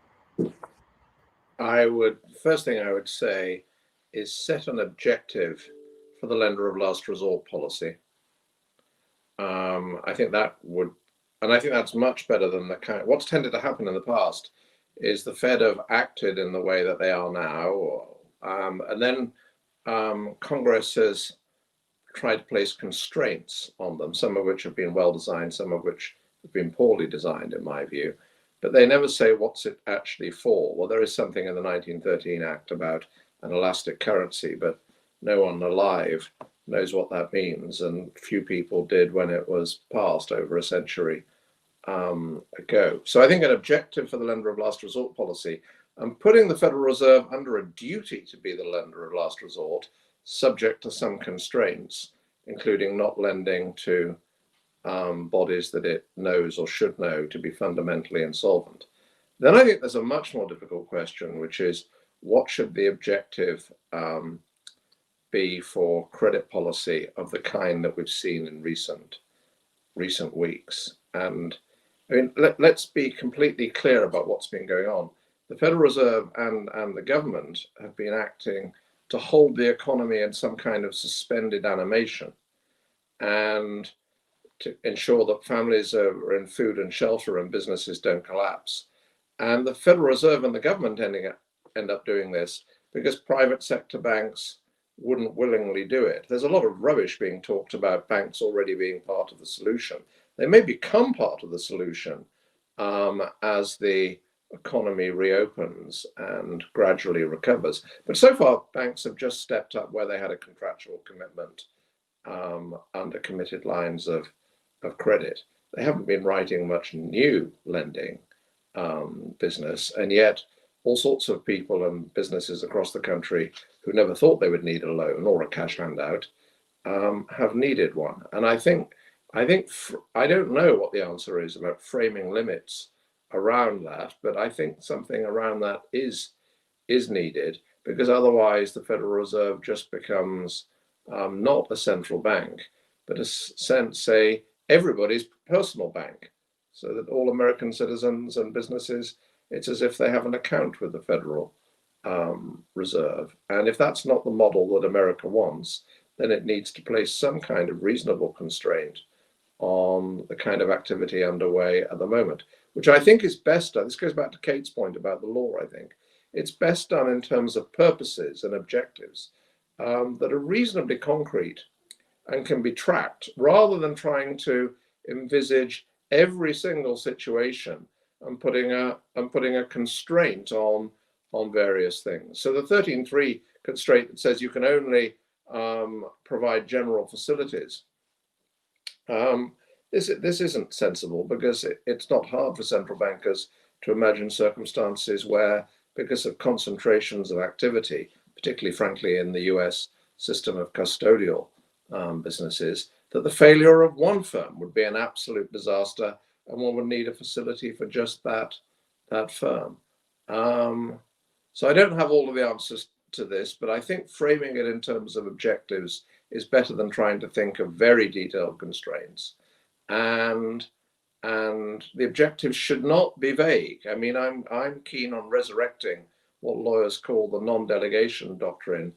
First thing I would say is set an objective for the lender of last resort policy. I think that would, and I think that's much better than what's tended to happen in the past is the Fed have acted in the way that they are now, and then Congress has tried to place constraints on them, some of which have been well designed, some of which have been poorly designed in my view, but they never say what's it actually for. Well, there is something in the 1913 Act about an elastic currency, but no one alive knows what that means, and few people did when it was passed over a century ago. So I think an objective for the lender of last resort policy and putting the Federal Reserve under a duty to be the lender of last resort, subject to some constraints, including not lending to bodies that it knows or should know to be fundamentally insolvent. Then I think there's a much more difficult question, which is what should the objective be for credit policy of the kind that we've seen in recent weeks? And I mean, let's be completely clear about what's been going on. The Federal Reserve and the government have been acting to hold the economy in some kind of suspended animation and to ensure that families are in food and shelter and businesses don't collapse. And the Federal Reserve and the government end up doing this because private sector banks wouldn't willingly do it. There's a lot of rubbish being talked about banks already being part of the solution. They may become part of the solution as the economy reopens and gradually recovers. But so far, banks have just stepped up where they had a contractual commitment under committed lines of credit. They haven't been writing much new lending business, and yet all sorts of people and businesses across the country who never thought they would need a loan or a cash handout have needed one. And I don't know what the answer is about framing limits around that, but I think something around that is needed, because otherwise the Federal Reserve just becomes not a central bank, but say everybody's personal bank, so that all American citizens and businesses, it's as if they have an account with the Federal Reserve. And if that's not the model that America wants, then it needs to place some kind of reasonable constraint on the kind of activity underway at the moment, which I think is best done. This goes back to Kate's point about the law. I think it's best done in terms of purposes and objectives that are reasonably concrete and can be tracked, rather than trying to envisage every single situation and putting a constraint on various things. So the 13.3 constraint that says you can only provide general facilities, this isn't sensible, because it's not hard for central bankers to imagine circumstances where, because of concentrations of activity, particularly frankly in the US system of custodial businesses, that the failure of one firm would be an absolute disaster, and one would need a facility for just that firm. So I don't have all of the answers to this, but I think framing it in terms of objectives is better than trying to think of very detailed constraints. And the objectives should not be vague. I mean, I'm keen on resurrecting what lawyers call the non-delegation doctrine,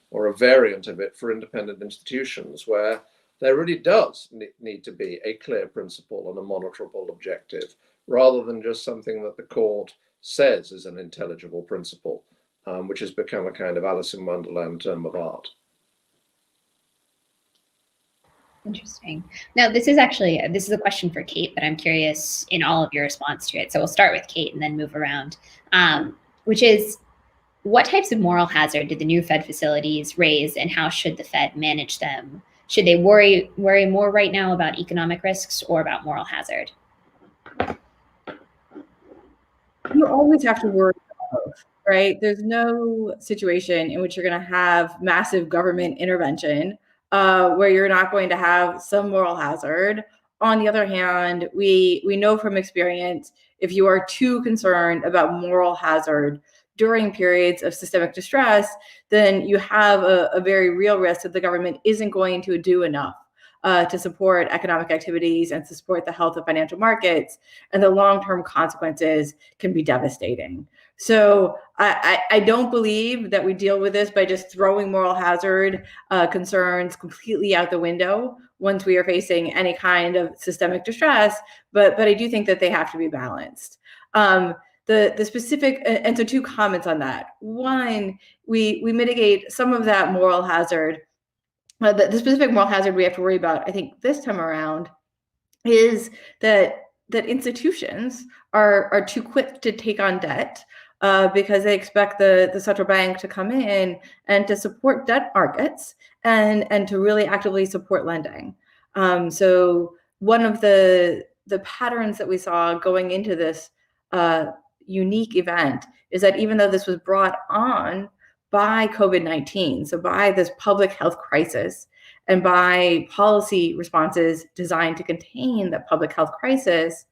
or a variant of it for independent institutions, where there really does need to be a clear principle and a monitorable objective, rather than just something that the court says is an intelligible principle, which has become a kind of Alice in Wonderland term of art. Interesting. Now, this is a question for Kate, but I'm curious in all of your response to it. So we'll start with Kate and then move around, which is, what types of moral hazard did the new Fed facilities raise, and how should the Fed manage them? Should they worry more right now about economic risks or about moral hazard? You always have to worry about both, right? There's no situation in which you're going to have massive government intervention where you're not going to have some moral hazard. On the other hand, we know from experience, if you are too concerned about moral hazard during periods of systemic distress, then you have a very real risk that the government isn't going to do enough to support economic activities and to support the health of financial markets, and the long-term consequences can be devastating. So I don't believe that we deal with this by just throwing moral hazard concerns completely out the window once we are facing any kind of systemic distress, but I do think that they have to be balanced. The specific, and so two comments on that. One, we mitigate some of that moral hazard. The specific moral hazard we have to worry about, I think, this time around, is that institutions are too quick to take on debt because they expect the central bank to come in and to support debt markets and to really actively support lending. So one of the patterns that we saw going into this unique event is that even though this was brought on by COVID-19, so by this public health crisis and by policy responses designed to contain that public health crisis,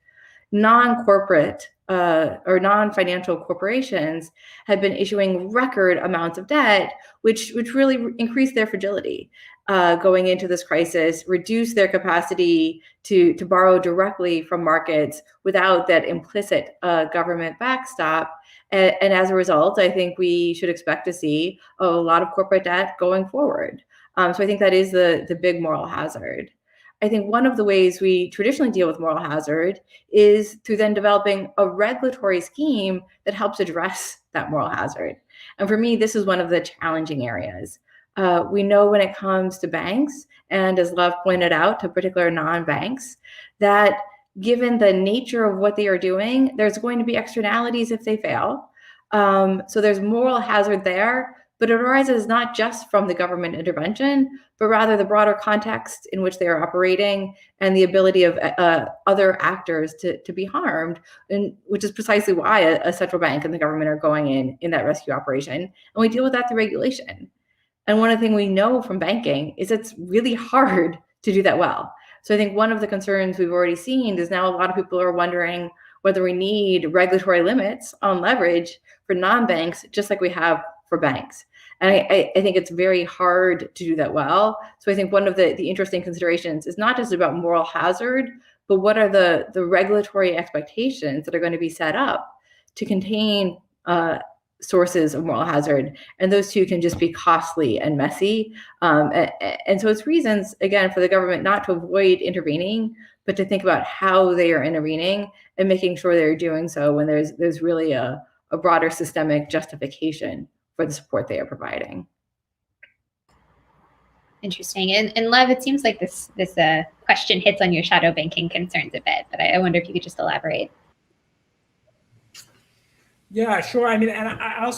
non-corporate or non-financial corporations had been issuing record amounts of debt, which really increased their fragility going into this crisis, reduced their capacity to borrow directly from markets without that implicit government backstop. And as a result, I think we should expect to see a lot of corporate debt going forward. So I think that is the big moral hazard. I think one of the ways we traditionally deal with moral hazard is through then developing a regulatory scheme that helps address that moral hazard. And for me, this is one of the challenging areas. We know when it comes to banks, and as Lev pointed out, to particular non-banks, that given the nature of what they are doing, there's going to be externalities if they fail. So there's moral hazard there, but it arises not just from the government intervention, but rather the broader context in which they are operating and the ability of other actors to be harmed, and which is precisely why a central bank and the government are going in that rescue operation. And we deal with that through regulation. And one of the things we know from banking is it's really hard to do that well. So I think one of the concerns we've already seen is now a lot of people are wondering whether we need regulatory limits on leverage for non-banks, just like we have for banks. And I think it's very hard to do that well. So I think one of the interesting considerations is not just about moral hazard, but what are the regulatory expectations that are going to be set up to contain sources of moral hazard, and those two can just be costly and messy. And so it's reasons, again, for the government not to avoid intervening, but to think about how they are intervening and making sure they're doing so when there's really a broader systemic justification for the support they are providing. Interesting. And Lev, it seems like this question hits on your shadow banking concerns a bit, but I wonder if you could just elaborate. Yeah, sure. I mean, and I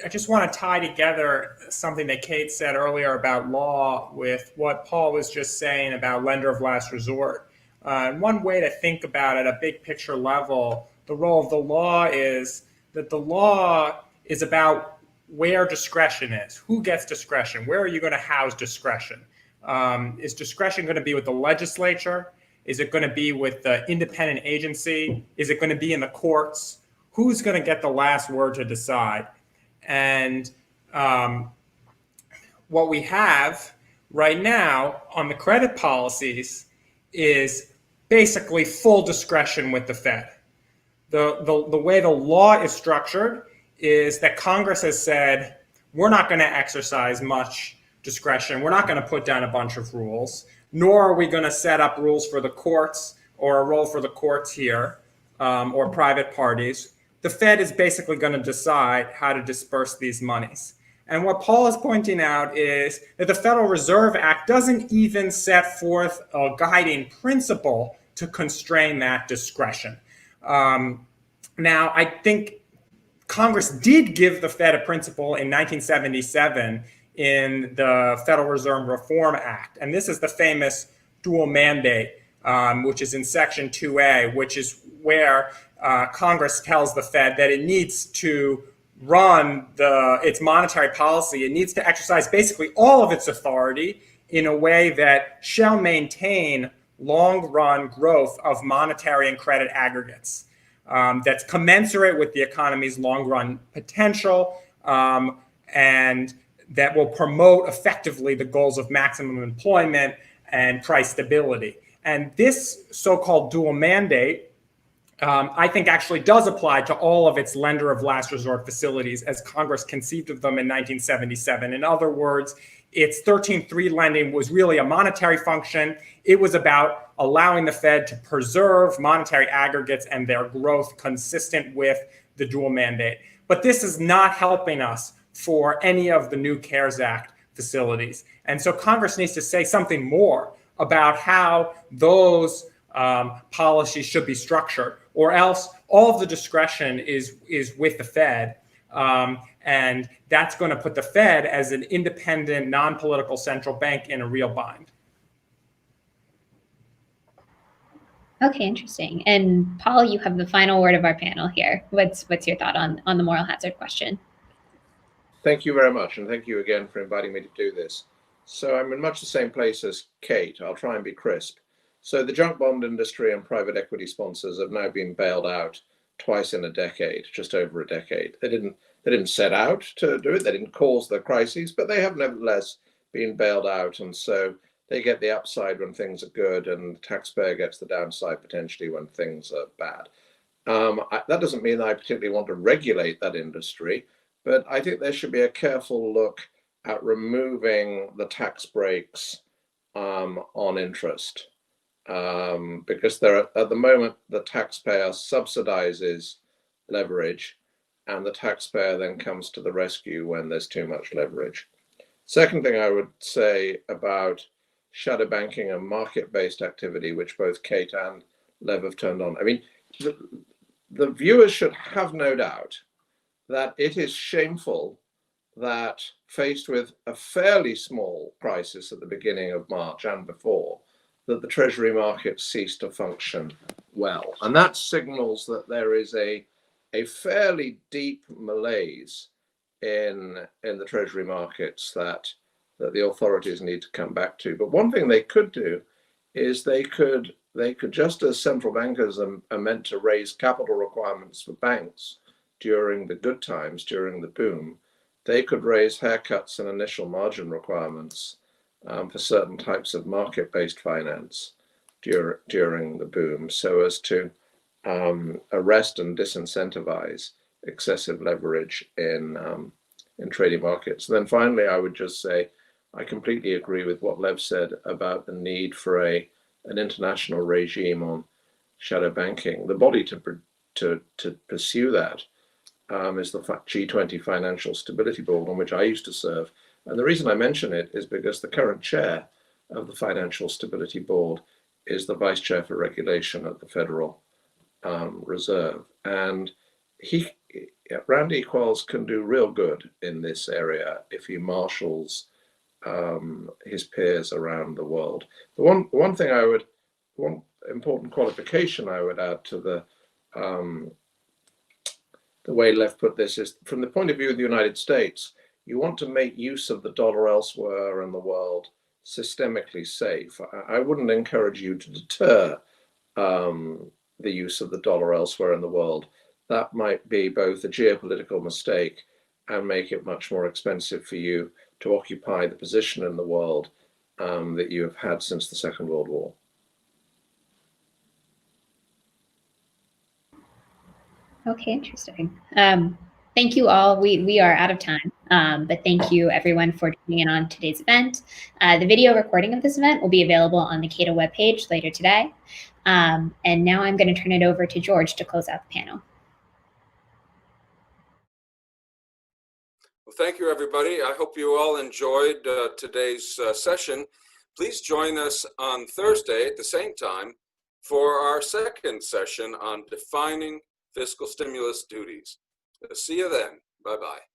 just want to tie together something that Kate said earlier about law with what Paul was just saying about lender of last resort. One way to think about it at a big picture level, the role of the law is that the law is about where discretion is. Who gets discretion? Where are you going to house discretion? Is discretion going to be with the legislature? Is it going to be with the independent agency? Is it going to be in the courts? Who's going to get the last word to decide? And what we have right now on the credit policies is basically full discretion with the Fed. The way the law is structured is that Congress has said, we're not going to exercise much discretion. We're not going to put down a bunch of rules, nor are we going to set up rules for the courts or a role for the courts here or private parties. The Fed is basically going to decide how to disperse these monies. And what Paul is pointing out is that the Federal Reserve Act doesn't even set forth a guiding principle to constrain that discretion. Now, I think Congress did give the Fed a principle in 1977 in the Federal Reserve Reform Act. And this is the famous dual mandate, which is in Section 2A, which is where Congress tells the Fed that it needs to run its monetary policy. It needs to exercise basically all of its authority in a way that shall maintain long-run growth of monetary and credit aggregates that's commensurate with the economy's long-run potential and that will promote effectively the goals of maximum employment and price stability. And this so-called dual mandate, I think actually does apply to all of its lender of last resort facilities as Congress conceived of them in 1977. In other words, its 13.3 lending was really a monetary function. It was about allowing the Fed to preserve monetary aggregates and their growth consistent with the dual mandate. But this is not helping us for any of the new CARES Act facilities. And so Congress needs to say something more about how those policies should be structured, or else all of the discretion is with the Fed. And that's going to put the Fed as an independent, non-political central bank in a real bind. Okay, interesting. And Paul, you have the final word of our panel here. What's your thought on the moral hazard question? Thank you very much. And thank you again for inviting me to do this. So I'm in much the same place as Kate. I'll try and be crisp. So the junk bond industry and private equity sponsors have now been bailed out twice in a decade, just over a decade. They didn't set out to do it. They didn't cause the crises, but they have nevertheless been bailed out. And so they get the upside when things are good, and the taxpayer gets the downside potentially when things are bad. That doesn't mean that I particularly want to regulate that industry, but I think there should be a careful look at removing the tax breaks on interest. Because at the moment, the taxpayer subsidizes leverage, and the taxpayer then comes to the rescue when there's too much leverage. Second thing I would say about shadow banking and market-based activity, which both Kate and Lev have turned on. I mean, the viewers should have no doubt that it is shameful that, faced with a fairly small crisis at the beginning of March and before, that the Treasury market ceased to function well. And that signals that there is a fairly deep malaise in the Treasury markets that the authorities need to come back to. But one thing they could do is they could, just as central bankers are meant to raise capital requirements for banks during the good times, during the boom, they could raise haircuts and initial margin requirements for certain types of market-based finance during the boom, so as to arrest and disincentivize excessive leverage in trading markets. And then finally, I would just say I completely agree with what Lev said about the need for an international regime on shadow banking. The body to pursue that is the G20 Financial Stability Board, on which I used to serve. And the reason I mention it is because the current chair of the Financial Stability Board is the vice chair for regulation at the Federal Reserve. And Randy Qualls can do real good in this area if he marshals his peers around the world. The one important qualification I would add to the way Lev put this is, from the point of view of the United States, you want to make use of the dollar elsewhere in the world systemically safe. I wouldn't encourage you to deter the use of the dollar elsewhere in the world. That might be both a geopolitical mistake and make it much more expensive for you to occupy the position in the world that you have had since the Second World War. Okay, interesting. Thank you all. We are out of time, but thank you everyone for tuning in on today's event. The video recording of this event will be available on the Cato webpage later today. And now I'm going to turn it over to George to close out the panel. Well, thank you, everybody. I hope you all enjoyed today's session. Please join us on Thursday at the same time for our second session on defining fiscal stimulus duties. See you then. Bye-bye.